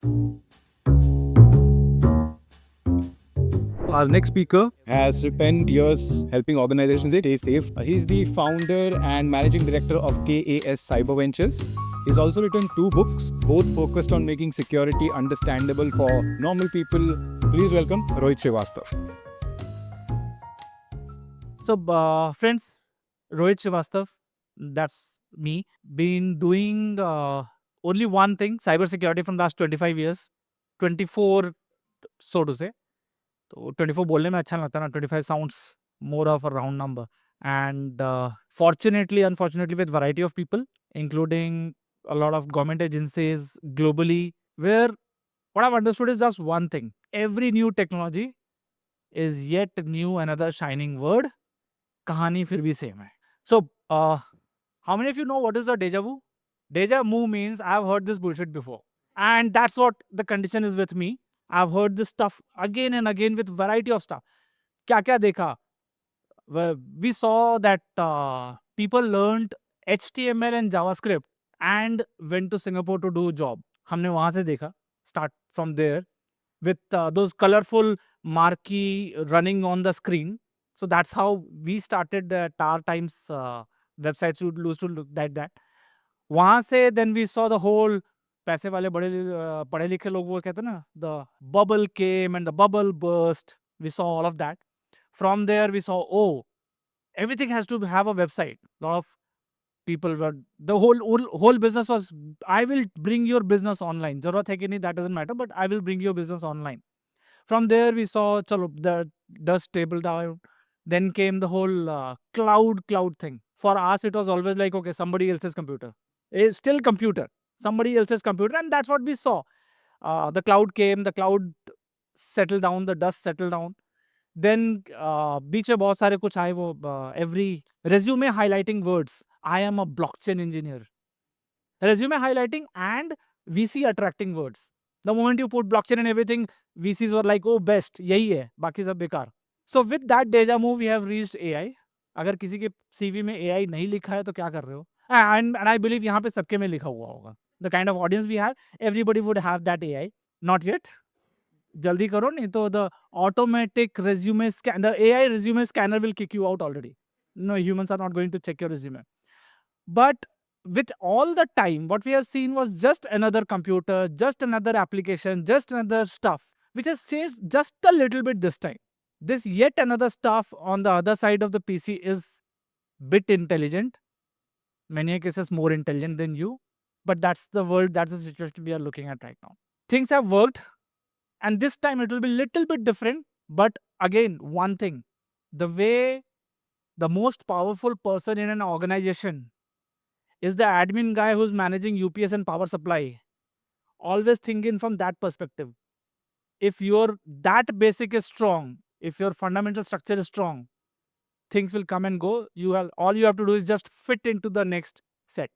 Our next speaker has spent years helping organizations stay safe. He's the founder and managing director of KAS Cyber Ventures. He's also written 2 books, both focused on making security understandable for normal people. Please welcome Rohit Srivastav. So, friends, Rohit Srivastav, that's me. Been doing only one thing, cybersecurity, from last 25 years. 24, so to say. तो 24 बोलने में अच्छा नहीं लगता ना. 25 sounds more of a round number. And fortunately, unfortunately, with variety of people, including a lot of government agencies globally, where what I've understood is just one thing: every new technology is yet new, another shining word. कहानी फिर भी same है. So, how many of you know what is a deja vu? Deja vu means I've heard this bullshit before. And that's what the condition is with me. I've heard this stuff again and again with variety of stuff. क्या क्या देखा? We saw that people learned HTML and JavaScript and went to Singapore to do job. हमने वहाँ से देखा. Start from there with those colorful marquee running on the screen. So that's how we started the Tar Times websites used to look like that. वहाँ से then we saw the whole पैसे वाले बड़े पढ़े लिखे लोग वो कहते हैं ना, the bubble came and the bubble burst. We saw all of that. From there we saw, oh, everything has to have a website. Lot of people were, the whole business was, I will bring your business online. जरूरत है कि नहीं, that doesn't matter, but I will bring your business online. From there we saw chalo, the dust stable down. Then came the whole cloud thing. For us it was always like, okay, somebody else's computer. It's still computer, somebody else's computer, and that's what we saw. The cloud came, the cloud settled down, the dust settled down. Then बीच में बहुत सारे कुछ आए वो every resume highlighting words. I am a blockchain engineer. Resume highlighting and VC attracting words. The moment you put blockchain and everything, VCs were like, oh, best, यही है, बाकी सब बेकार. So with that deja vu, we have reached AI. अगर किसी के CV में AI नहीं लिखा है तो क्या कर रहे हो? And I believe यहाँ पे सबके में लिखा हुआ होगा. The kind of audience we have, everybody would have that AI. Not yet. जल्दी करो, नहीं तो the automatic resume scan, the AI resume scanner will kick you out already. No, humans are not going to check your resume. But with all the time, what we have seen was just another computer, just another application, just another stuff, which has changed just a little bit this time. This yet another stuff on the other side of the PC is bit intelligent, many cases more intelligent than you. But that's the world, that's the situation we are looking at right now. Things have worked, and this time it will be little bit different. But again, one thing, the way the most powerful person in an organization is the admin guy who's managing UPS and power supply. Always thinking from that perspective. If your that basic is strong, if your fundamental structure is strong, things will come and go. All you have to do is just fit into the next set.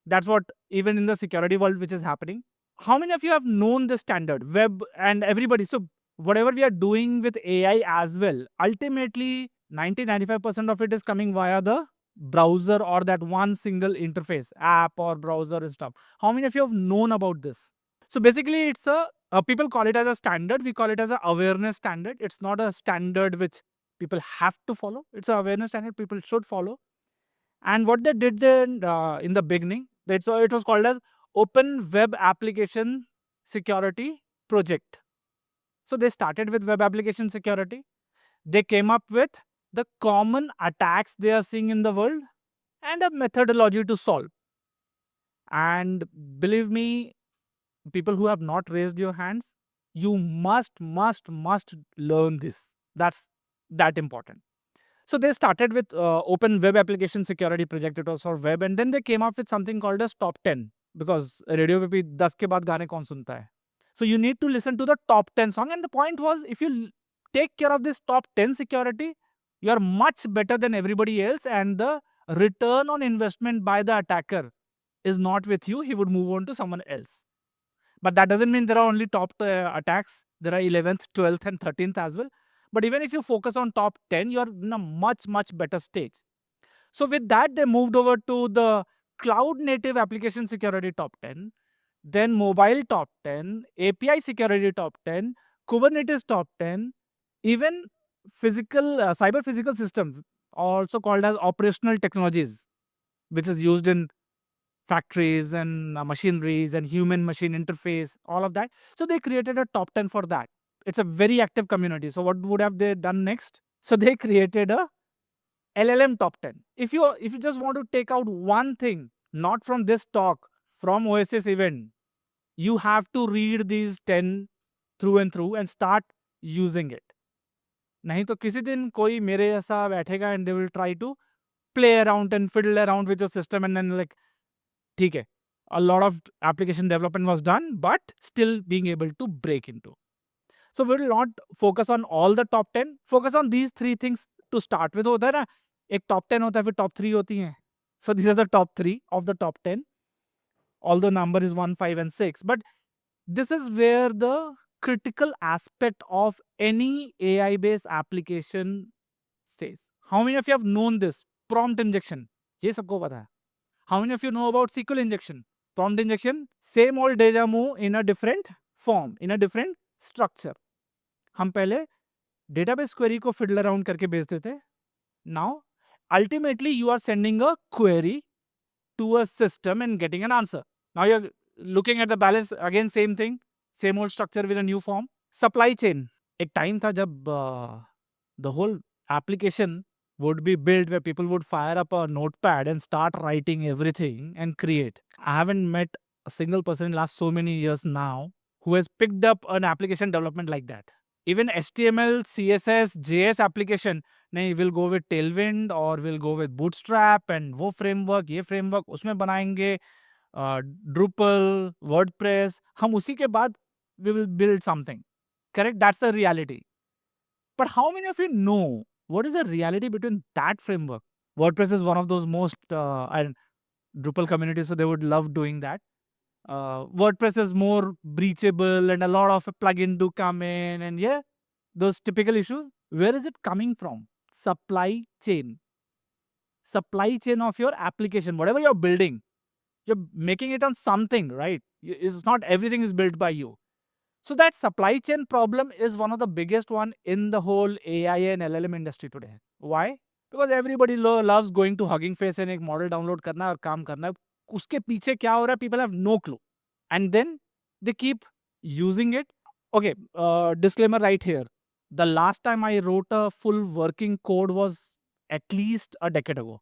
That's what even in the security world which is happening. How many of you have known this standard? Web and everybody. So whatever we are doing with AI as well, ultimately 90-95% of it is coming via the browser or that one single interface, app or browser and stuff. How many of you have known about this? So basically, it's people call it as a standard. We call it as an awareness standard. It's not a standard which people have to follow. It's an awareness standard people should follow. And what they did then in the beginning, it was called as Open Web Application Security Project. So they started with web application security. They came up with the common attacks they are seeing in the world and a methodology to solve. And believe me, people who have not raised your hands, you must learn this. That's that important. So they started with Open Web Application Security Project. It was for web, and then they came up with something called as Top 10, because radio पे भी 10 के बाद गाने कौन सुनता है. So you need to listen to the top 10 song, and the point was, if you take care of this top 10 security, you are much better than everybody else, and the return on investment by the attacker is not with you. He would move on to someone else. But that doesn't mean there are only top attacks. There are 11th, 12th, and 13th as well. But even if you focus on top 10, you're in a much better stage. So with that, they moved over to the cloud native application security top 10. then mobile top 10, API security top 10, Kubernetes top 10, even cyber physical systems, also called as operational technologies, which is used in factories and machineries and human machine interface, all of that. So they created a top 10 for that. It's a very active community. So what would have they done next? So they created a LLM top 10. If you just want to take out one thing, not from this talk, from Oasis event, you have to read these 10 through and through and start using it. नहीं तो किसी दिन कोई मेरे ऐसा बैठेगा and they will try to play around and fiddle around with your system and then like, ठीक है, a lot of application development was done, but still being able to break into. So we will not focus on all the top 10, focus on these three things to start with. होता है ना, एक top 10 होता है, फिर top 3 होती हैं. So these are the top 3 of the top 10, although number is 1, 5 and 6. But this is where the critical aspect of any AI based application stays. How many of you have known this? Prompt injection. ये सबको पता है. How many of you know about SQL injection? Prompt injection, same old deja vu in a different form, in a different structure. हम पहले database query को fiddle around करके भेजते थे. Now, ultimately, you are sending a query to a system and getting an answer. Now you're looking at the balance, again same thing, same old structure with a new form. Supply chain. एक time था जब the whole application would be built where people would fire up a notepad and start writing everything and create. I haven't met a single person in last so many years now who has picked up an application development like that. Even HTML, CSS, JS application, नहीं, we'll go with Tailwind or we'll go with Bootstrap and वो framework, ये framework, उसमें बनाएंगे Drupal, WordPress, हम उसी के बाद we will build something. Correct? That's the reality. But how many of you know what is the reality between that framework? WordPress is one of those most and Drupal communities, so they would love doing that. WordPress is more breachable and a lot of a plugin do come in and yeah, those typical issues. Where is it coming from? Supply chain. Supply chain of your application, whatever you're building, you're making it on something, right? It's not everything is built by you. So that supply chain problem is one of the biggest one in the whole AI and LLM industry today. Why? Because everybody loves going to Hugging Face and एक model download करना है और काम करना है. उसके पीछे क्या हो रहा है? People have no clue. And then they keep using it. Okay, disclaimer right here. The last time I wrote a full working code was at least a decade ago.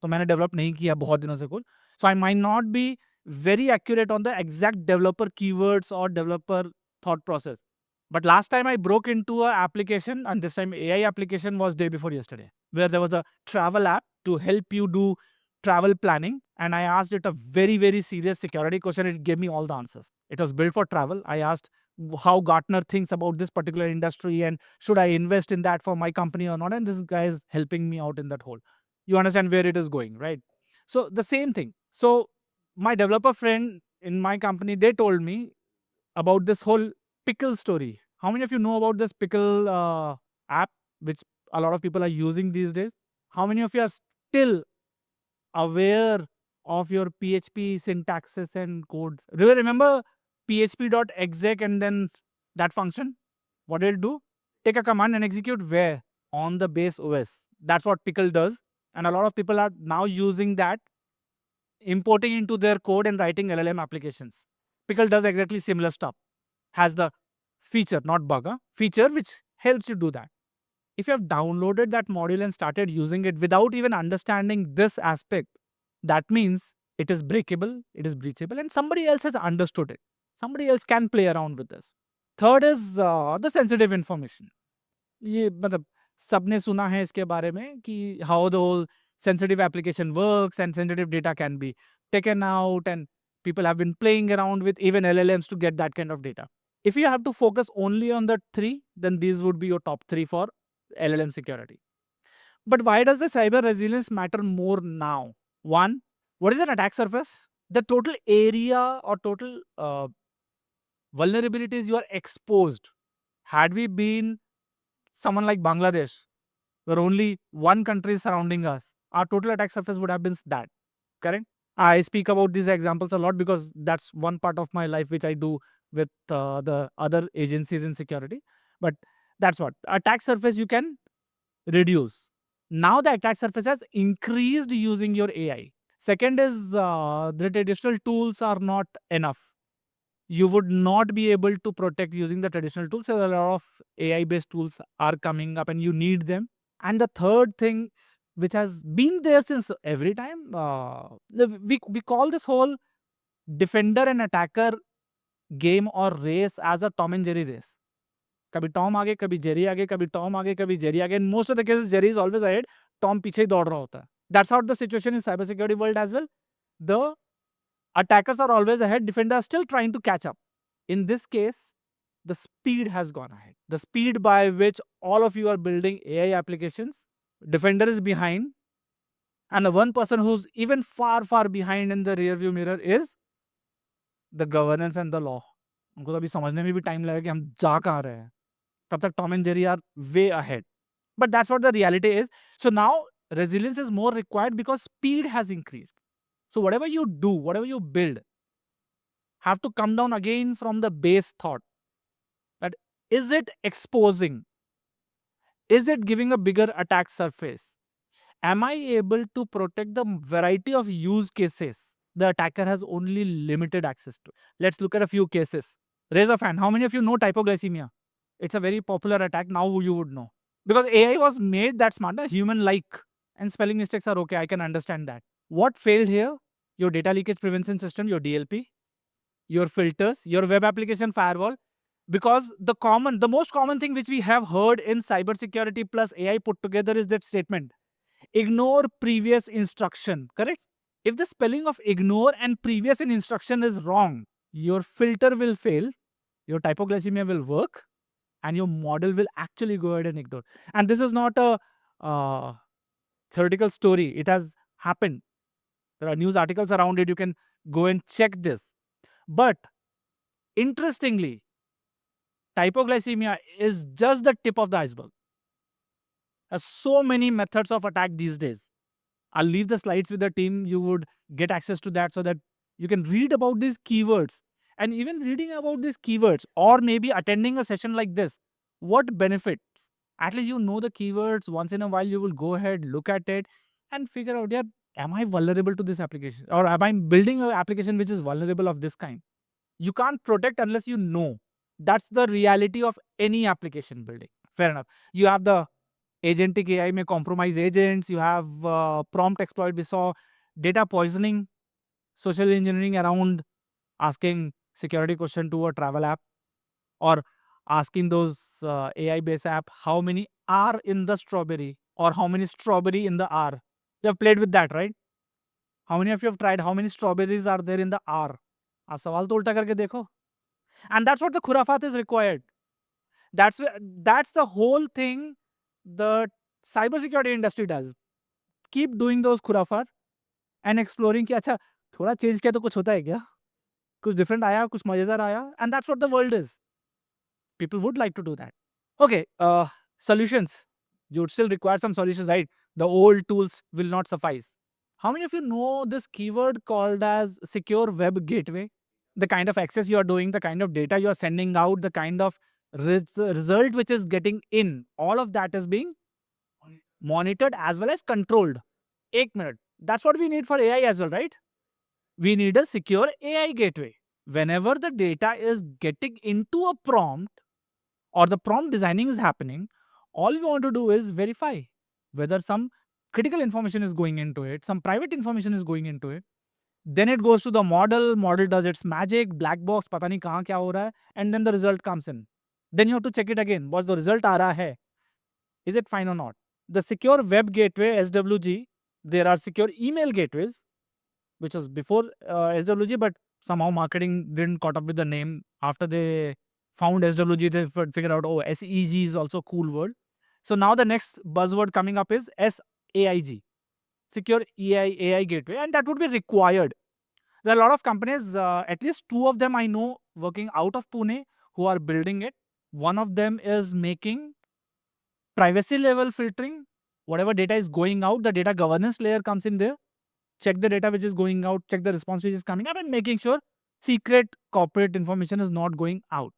तो मैंने develop नहीं किया बहुत दिनों से code. So I might not be very accurate on the exact developer keywords or developer thought process. But last time I broke into an application, and this time AI application was day before yesterday, where there was a travel app to help you do travel planning. And I asked it a very, very serious security question. It gave me all the answers. It was built for travel. I asked how Gartner thinks about this particular industry and should I invest in that for my company or not. And this guy is helping me out in that hole. You understand where it is going, right? So the same thing. So my developer friend in my company, they told me about this whole pickle story. How many of you know about this pickle app, which a lot of people are using these days? How many of you are still aware of your PHP syntaxes and codes? Do you remember php.exec and then that function? What it'll do? Take a command and execute where? On the base OS. That's what pickle does. And a lot of people are now using that, importing into their code and writing LLM applications. Pickle does exactly similar stuff. Has the feature, not bug, feature which helps you do that. If you have downloaded that module and started using it without even understanding this aspect, that means it is breakable, it is breachable, and somebody else has understood it. Somebody else can play around with this. Third is the sensitive information. ये मतलब सबने सुना है इसके बारे में कि how the whole sensitive application works and sensitive data can be taken out, and people have been playing around with even LLMs to get that kind of data. If you have to focus only on the three, then these would be your top three for LLM security. But why does the cyber resilience matter more now? One, what is an attack surface? The total area or total vulnerabilities you are exposed. Had we been someone like Bangladesh, where only one country is surrounding us, our total attack surface would have been that. Correct? I speak about these examples a lot because that's one part of my life which I do with the other agencies in security. But that's what attack surface you can reduce. Now the attack surface has increased using your AI. Second is the traditional tools are not enough. You would not be able to protect using the traditional tools. So a lot of AI based tools are coming up and you need them. And the third thing, which has been there since every time, we call this whole defender and attacker game or race as a Tom and Jerry race. कभी Tom आगे, कभी Jerry आगे, कभी Tom आगे, कभी Jerry आगे. In most of the cases, Jerry is always ahead. Tom पीछे ही दौड़ रहा होता है. That's how the situation in cyber security world as well. The attackers are always ahead. Defenders are still trying to catch up. In this case, the speed has gone ahead. The speed by which all of you are building AI applications, defender is behind, and the one person who's even far, far behind in the rear view mirror is the governance and the law. उनको तो अभी समझने में भी time लगेगा कि हम जा कहाँ रहे हैं. तब तक Tom and Jerry are way ahead. But that's what the reality is. So now resilience is more required because speed has increased. So whatever you do, whatever you build, have to come down again from the base thought. That is it exposing? Is it giving a bigger attack surface? Am I able to protect the variety of use cases the attacker has only limited access to? Let's look at a few cases. Raise of hand. How many of you know typoglycemia? It's a very popular attack. Now you would know. Because AI was made that smart, human-like. And spelling mistakes are okay. I can understand that. What failed here? Your data leakage prevention system, your DLP, your filters, your web application firewall. Because the most common thing which we have heard in cybersecurity plus AI put together is that statement. Ignore previous instruction, correct? If the spelling of ignore and previous in instruction is wrong, your filter will fail, your typoglycemia will work, and your model will actually go ahead and ignore. And this is not a theoretical story. It has happened. There are news articles around it. You can go and check this. But interestingly, typoglycemia is just the tip of the iceberg. There's so many methods of attack these days. I'll leave the slides with the team. You would get access to that so that you can read about these keywords. And even reading about these keywords or maybe attending a session like this, what benefits? At least you know the keywords. Once in a while, you will go ahead, look at it and figure out, yeah, am I vulnerable to this application? Or am I building an application which is vulnerable of this kind? You can't protect unless you know. That's the reality of any application building. Fair enough. You have the agentic AI may compromise agents. You have prompt exploit. We saw data poisoning, social engineering around asking security question to a travel app or asking those AI-based app, how many are in the strawberry or how many strawberry in the R. You have played with that, right? How many of you have tried how many strawberries are there in the R? आप सवाल तो उल्टा करके देखो. And that's what the khurafat is required. That's the whole thing the cybersecurity industry does. Keep doing those khurafat and exploring कि अच्छा थोड़ा change किया तो कुछ होता है क्या? कुछ डिफरेंट आया, कुछ मजेदार आया, and that's what the world is. People would like to do that. Okay, solutions. You would still require some solutions, right? The old tools will not suffice. How many of you know this keyword called as secure web gateway? The kind of access you are doing, the kind of data you are sending out, the kind of result which is getting in, all of that is being monitored as well as controlled. 1 minute. That's what we need for AI as well, right? We need a secure AI gateway. Whenever the data is getting into a prompt or the prompt designing is happening, all we want to do is verify whether some critical information is going into it, some private information is going into it. Then it goes to the model does its magic, black box, पता नहीं कहाँ क्या हो रहा है, and then the result comes in. Then you have to check it again. What's the result आ रहा है? Is it fine or not? The secure web gateway, SWG, there are secure email gateways, which was before SWG, but somehow marketing didn't caught up with the name. After they found SWG, they figured out, oh, SEG is also a cool word. So now the next buzzword coming up is SAIG, secure AI gateway, and that would be required. There are a lot of companies, at least 2 of them I know working out of Pune who are building it. One of them is making privacy level filtering. Whatever data is going out, the data governance layer comes in there. check the data which is going out, check the response which is coming up, and making sure secret corporate information is not going out.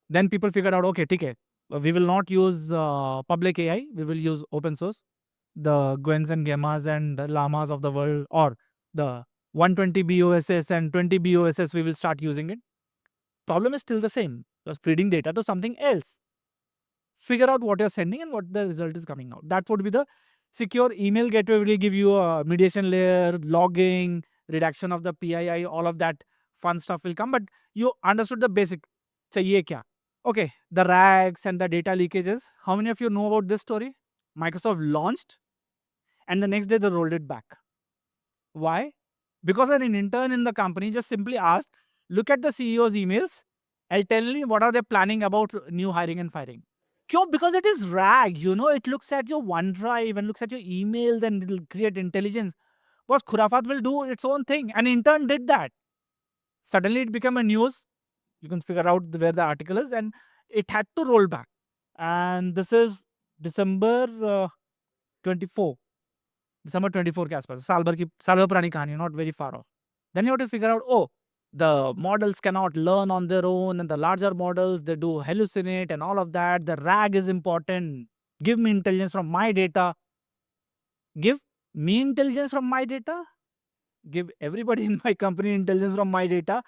Then people figured out, okay, okay, we will not use public AI, we will use open source. The Gwens and Gemmas and the Llamas of the world, or the 120 BOSS and 20 BOSS, we will start using it. Problem is still the same. You're feeding data to something else. Figure out what you're sending and what the result is coming out. That would be the secure email gateway. Will give you a mediation layer, logging, redaction of the PII, all of that fun stuff will come. But you understood the basic. Chahiye kya? Okay, the RAGs and the data leakages. How many of you know about this story? Microsoft launched and the next day they rolled it back. Why? Because an intern in the company just simply asked, look at the CEO's emails and tell me what are they planning about new hiring and firing. Because it is RAG, it looks at your OneDrive and looks at your emails and it will create intelligence. Because Khurafat will do its own thing. An intern did that. Suddenly it became a news. You can figure out where the article is, and it had to roll back. And this is December 24. December 24 के आसपास, साल भर पुरानी कहानी, not very far off. Then you have to figure out, oh, the models cannot learn on their own, and the larger models, they do hallucinate and all of that. The RAG is important. Give me intelligence from my data. Give me intelligence from my data. Give everybody in my company intelligence from my data.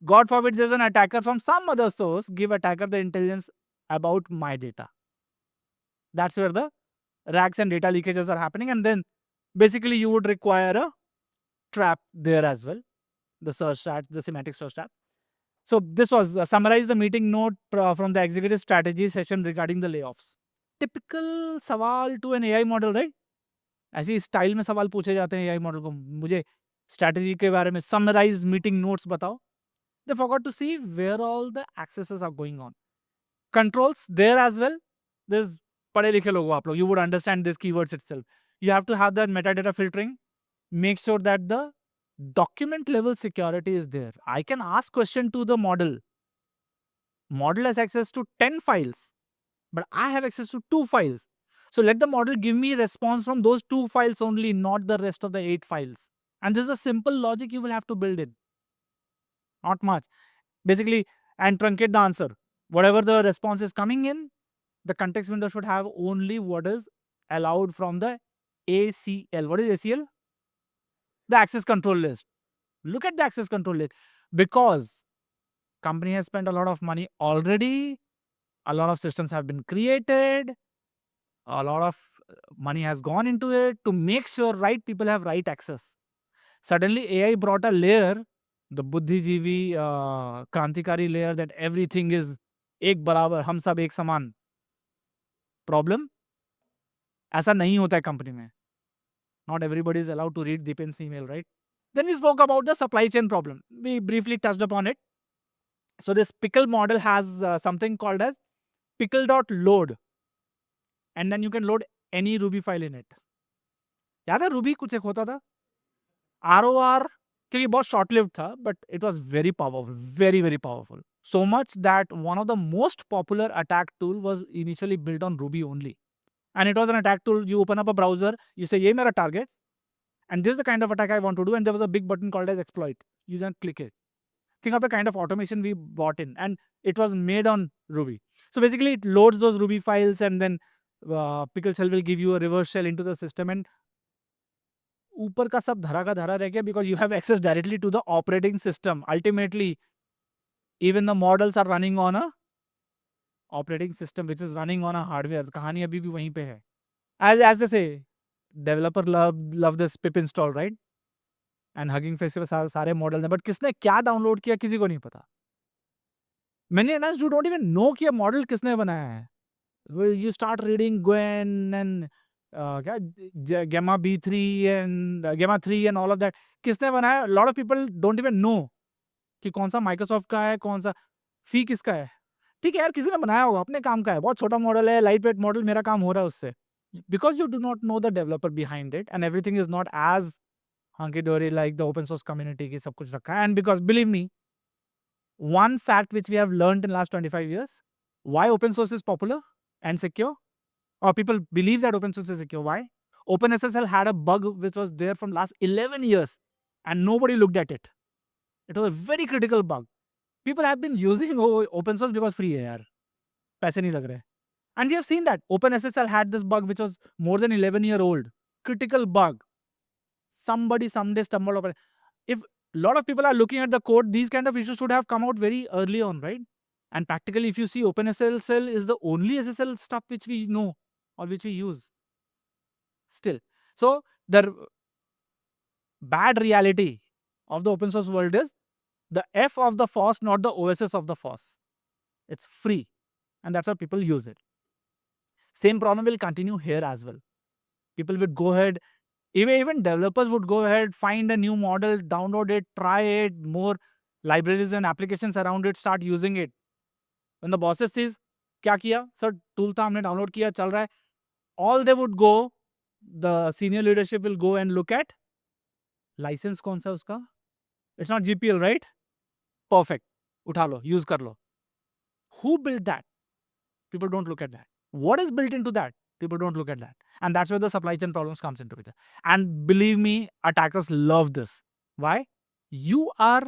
God forbid there's an attacker from some other source. Give attacker the intelligence about my data. That's where the RAGs and data leakages are happening. And then basically you would require a trap there as well. The search chat, the semantic search trap. So this was summarize the meeting note from the executive strategy session regarding the layoffs. Typical सवाल to an AI model, right? ऐसी style में सवाल पूछे जाते हैं AI model को, मुझे strategy के बारे में summarize meeting notes बताओ. They forgot to see where all the accesses are going on. Controls there as well. There's पढ़े लिखे लोग हो आप लोग. You would understand these keywords itself. You have to have that metadata filtering. Make sure that the document level security is there. I can ask question to the model. Model has access to 10 files, but I have access to 2 files. So let the model give me response from those 2 files only, not the rest of the 8 files. And this is a simple logic you will have to build in. Not much. Basically, and truncate the answer. Whatever the response is coming in, the context window should have only what is allowed from the ACL. What is ACL? The access control list. Look at the access control list. Because company has spent a lot of money already, a lot of systems have been created, a lot of money has gone into it to make sure right people have right access. Suddenly AI brought a layer, the बुद्धिजीवी क्रांतिकारी layer, that everything is एक बराबर, हम सब एक समान. Problem? ऐसा नहीं होता है कंपनी में. Not everybody is allowed to read Deepen's email, right? Then we spoke about the supply chain problem. We briefly touched upon it. So this pickle model has something called as pickle.load. And then you can load any Ruby file in it. याद है Ruby कुछ एक होता था? ROR, क्योंकि बहुत short-lived था, but it was very powerful, very, very powerful. So much that one of the most popular attack tool was initially built on Ruby only. And it was an attack tool. You open up a browser, you say, ye mera target, and this is the kind of attack I want to do, and there was a big button called as exploit. You then click it. Think of the kind of automation we bought in, and it was made on Ruby. So basically, it loads those Ruby files, and then Pickle Shell will give you a reverse shell into the system, and ऊपर का सब धरा का धरा रह गया because you have access directly to the operating system. Ultimately, even the models are running on a operating system which is running on a hardware. कहानी अभी भी वहीं पे है. As they say, developer love this pip install, right? And Hugging Face पे सारे models हैं, but किसने क्या डाउनलोड किया किसी को नहीं पता. Many analysts you don't even know कि ये मॉडल किसने बनाया है. You start reading Gwen and Gamma B3 and Gamma 3 and all of that. किसने बनाया? A lot of people don't even know कि कौन सा Microsoft का है, कौन सा फी किसका है. ठीक है यार, किसी ने बनाया होगा, अपने काम का है, बहुत छोटा मॉडल है, लाइट वेट मॉडल, मेरा काम हो रहा है उससे. Because you do not know the developer behind it, and everything is not as hunky-dory like the open source community की सब कुछ रखा है. And because believe me, one fact which we have learned in last 25 years, why open source is popular and secure, or people believe that open source is secure. Why? OpenSSL had a bug which was there from last 11 years and nobody looked at it. It was a very critical bug. People have been using open source because free है यार, पैसे नहीं लग रहे. And we have seen that OpenSSL had this bug which was more than 11-year-old. Critical bug. Somebody someday stumbled upon it. If a lot of people are looking at the code, these kind of issues should have come out very early on, right? And practically, if you see, OpenSSL is the only SSL stuff which we know or which we use still. So the bad reality of the open source world is the F of the FOSS, not the OSS of the FOSS. It's free, and that's why people use it. Same problem will continue here as well. People would go ahead, even developers would go ahead, find a new model, download it, try it, more libraries and applications around it, start using it. When the bosses sees, क्या किया? Sir, tool था हमने download किया, चल रहा है. All they would go, the senior leadership will go and look at license कौन सा उसका? It's not GPL, right? Perfect. उठा लो, use कर लो. Who built that? People don't look at that. What is built into that? People don't look at that. And that's where the supply chain problems comes into it. And believe me, attackers love this. Why? You are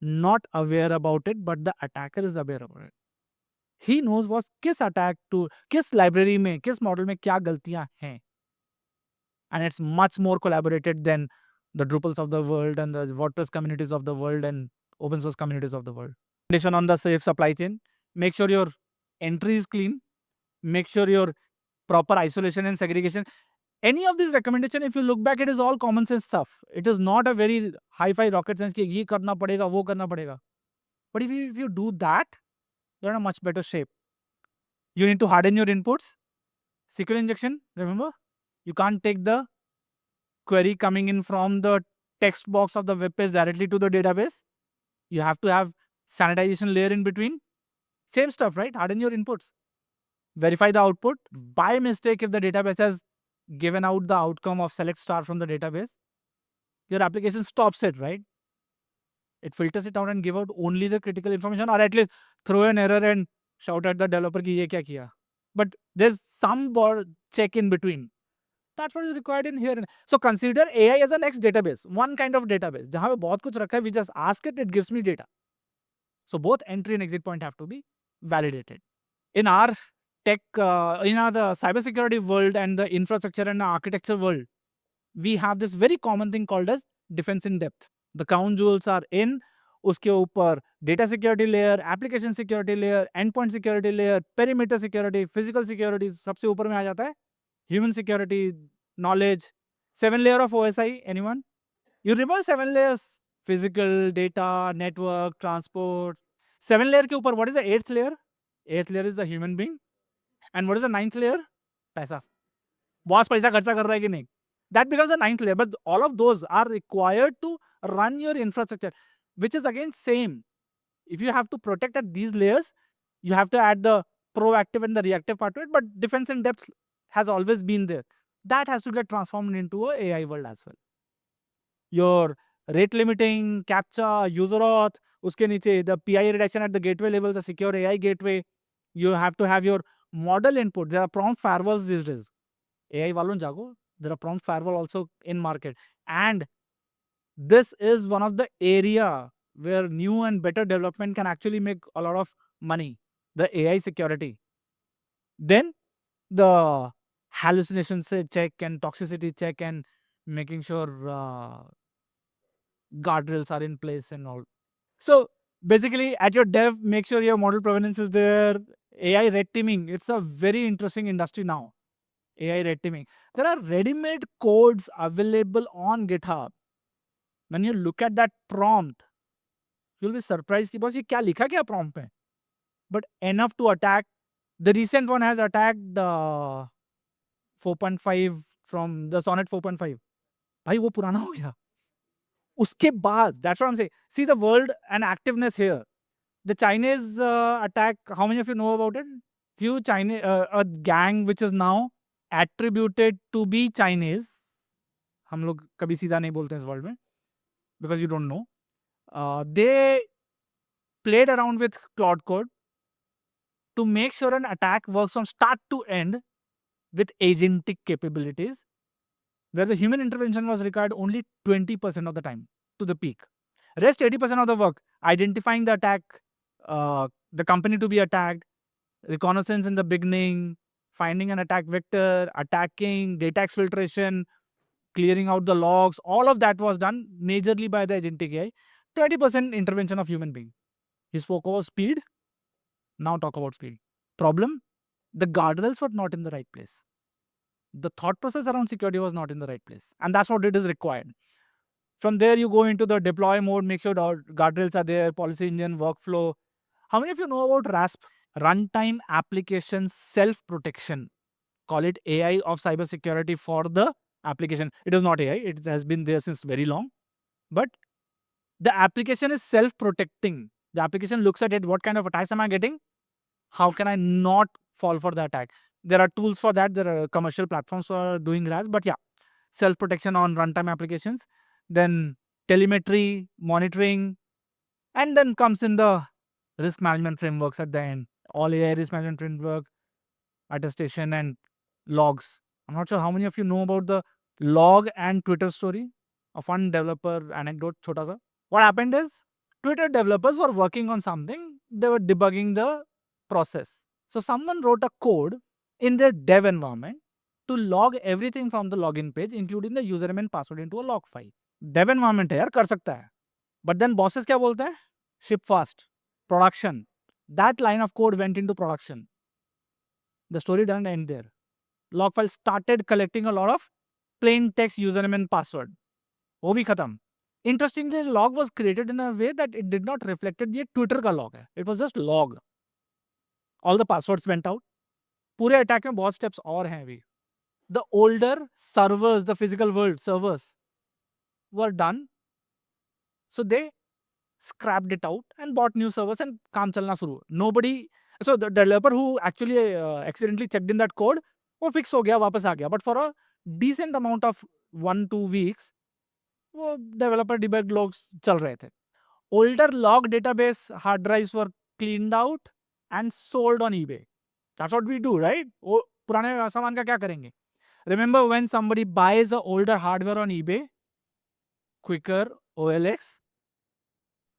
not aware about it, but the attacker is aware about it. He knows what किस attack to, किस library में, किस model में क्या गलतियां हैं. And it's much more collaborated than the Drupals of the world and the WordPress communities of the world and open source communities of the world. Condition on the safe supply chain. Make sure your entry is clean. Make sure your proper isolation and segregation. Any of these recommendations, if you look back, it is all common sense stuff. It is not a very hi-fi rocket science कि ये करना पड़ेगा, वो करना पड़ेगा. But if you do that, you're in a much better shape. You need to harden your inputs. SQL injection, remember? You can't take the query coming in from the text box of the web page directly to the database. You have to have sanitization layer in between. Same stuff, right? Harden your inputs. Verify the output. By mistake, if the database has given out the outcome of select star from the database, your application stops it, right? It filters it out and give out only the critical information, or at least throw an error and shout at the developer ki ye kya kiya. But there's some check in between. That's what is required in here. So consider AI as a next database, one kind of database. जहाँ पे बहुत कुछ रखा है, we just ask it, it gives me data. So both entry and exit point have to be validated. In our tech, in our the cybersecurity world and the infrastructure and the architecture world, we have this very common thing called as defense in depth. The crown jewels are in, उसके ऊपर data security layer, application security layer, endpoint security layer, perimeter security, physical security, सबसे ऊपर में आ जाता है human security, knowledge, 7 layer of OSI. Anyone? You remember 7 layers? Physical, data, network, transport. 7 layer के ऊपर, what is the 8th layer? 8th layer is the human being. And what is the 9th layer? पैसा. Boss पैसा खर्चा कर रहा है कि नहीं? That becomes the 9th layer. But all of those are required to run your infrastructure, which is again same. If you have to protect at these layers, you have to add the proactive and the reactive part to it. But defense in depth has always been there. That has to get transformed into a AI world as well. Your rate limiting, CAPTCHA, user auth, uske niche, the PII reduction at the gateway level, the secure AI gateway. You have to have your model input. There are prompt firewalls these days. AI walon jago. There are prompt firewall also in market. And this is one of the area where new and better development can actually make a lot of money. The AI security. Then the hallucination check and toxicity check and making sure guardrails are in place and all. So basically at your dev, make sure your model provenance is there. AI red teaming, it's a very interesting industry now. AI red teaming. There are ready-made codes available on GitHub. When you look at that prompt, you'll be surprised कि boss ये क्या लिखा क्या prompt पे? But enough to attack. The recent one has attacked 4.5 from the Sonnet 4.5. भाई वो पुराना हो गया. उसके बाद, that's what I'm saying. See the world and activeness here. The Chinese attack, how many of you know about it? Few Chinese, a gang which is now attributed to be Chinese. हम लोग कभी सीधा नहीं बोलते हैं इस world में, because you don't know. They played around with Claude Code to make sure an attack works from start to end with agentic capabilities. where the human intervention was required only 20% of the time to the peak. Rest 80% of the work, identifying the attack, the company to be attacked, reconnaissance in the beginning, finding an attack vector, attacking, data exfiltration, clearing out the logs, all of that was done majorly by the agentic AI. 20% intervention of human being. He spoke about speed. Now talk about speed. Problem? The guardrails were not in the right place. The thought process around security was not in the right place. And that's what it is required. From there, you go into the deploy mode, make sure the guardrails are there, policy engine, workflow. How many of you know about RASP? Runtime application self-protection. Call it AI of cybersecurity for the application. It is not AI. It has been there since very long. But the application is self-protecting. The application looks at it. What kind of attacks am I getting? How can I not fall for the attack? There are tools for that. There are commercial platforms for doing RAS. But yeah, self-protection on runtime applications. Then telemetry, monitoring. And then comes in the risk management frameworks at the end. All AI risk management framework, attestation, and logs. I'm not sure how many of you know about the log and Twitter story. A fun developer anecdote, chota sa. What happened is, Twitter developers were working on something. They were debugging the process. So someone wrote a code in their dev environment to log everything from the login page, including the username and password, into a log file. Dev environment है यार, कर सकता है. But then bosses क्या बोलते हैं? Ship fast. Production. That line of code went into production. The story doesn't end there. Log file started collecting a lot of plain text username and password. वो भी खत्म. Interestingly, the log was created in a way that it did not reflect ये Twitter का log है. It was just log. All the passwords went out. पूरे attack में बहुत steps और हैं अभी. The older servers, the physical world servers, were done. So they scrapped it out and bought new servers and काम चलना शुरू. Nobody. So the developer who actually accidentally checked in that code, वो fix हो गया, वापस आ गया. But for a decent amount of 1-2 weeks, वो developer debug logs चल रहे थे. Older log database hard drives were cleaned out and sold on eBay. That's what we do, right? वो पुराने सामान का क्या करेंगे? Remember when somebody buys a older hardware on eBay, Quicker, OLX,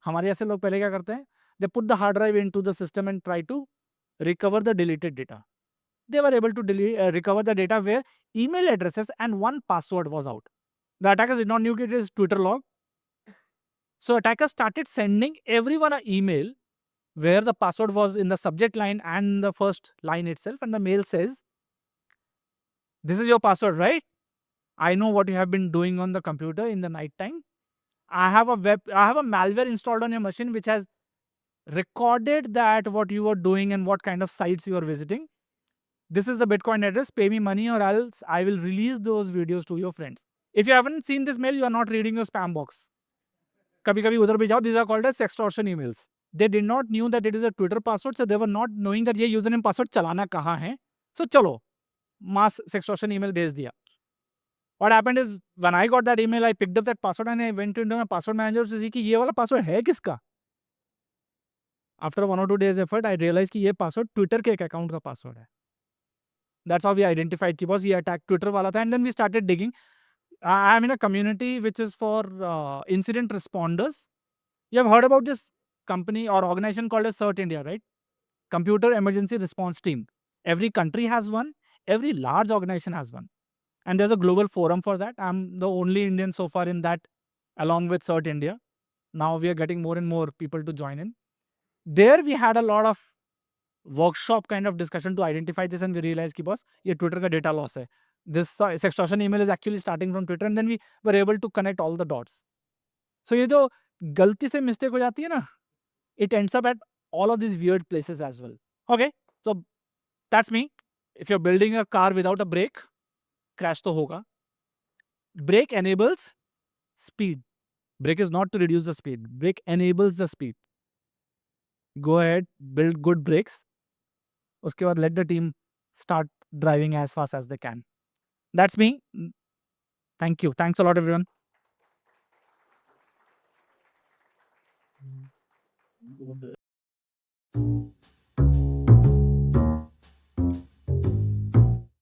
हमारे ऐसे लोग पहले क्या करते हैं? They put the hard drive into the system and try to recover the deleted data. They were able to recover the data where email addresses and one password was out. The attackers did not know it is Twitter log. So attackers started sending everyone an email where the password was in the subject line and the first line itself, and the mail says, "This is your password, right? I know what you have been doing on the computer in the night time. I have a malware installed on your machine which has recorded that what you were doing and what kind of sites you are visiting. This is the Bitcoin address. Pay me money or else I will release those videos to your friends." If you haven't seen this mail, you are not reading your spam box. कभी-कभी उधर भी जाओ. These are called as sextortion emails. They did not knew that it is a Twitter password, so they were not knowing that ये username password चलाना कहाँ है. So चलो, mass sextortion email भेज दिया. What happened is, when I got that email, I picked up that password and I went into my password manager to see कि ये वाला password है किसका. After 1 or 2 days effort, I realized कि ये password Twitter के एक account का password है. That's how we identified कि boss ये attack Twitter वाला था. And then we started digging. I'm in a community which is for incident responders. You have heard about this company or organization called as CERT India, right? Computer Emergency Response Team. Every country has one. Every large organization has one. And there's a global forum for that. I'm the only Indian so far in that, along with CERT India. Now we are getting more and more people to join in. There we had a lot of workshop kind of discussion to identify this, and we realized कि boss ये Twitter का data loss है. This sextortion email is actually starting from Twitter, and then we were able to connect all the dots. So ये जो गलती से mistake हो जाती है ना, it ends up at all of these weird places as well. Okay, so that's me. If you're building a car without a brake, crash तो होगा. Brake enables speed. Brake is not to reduce the speed. Brake enables the speed. Go ahead, build good brakes. उसके बाद let the team start driving as fast as they can. That's me. Thank you. Thanks a lot, everyone.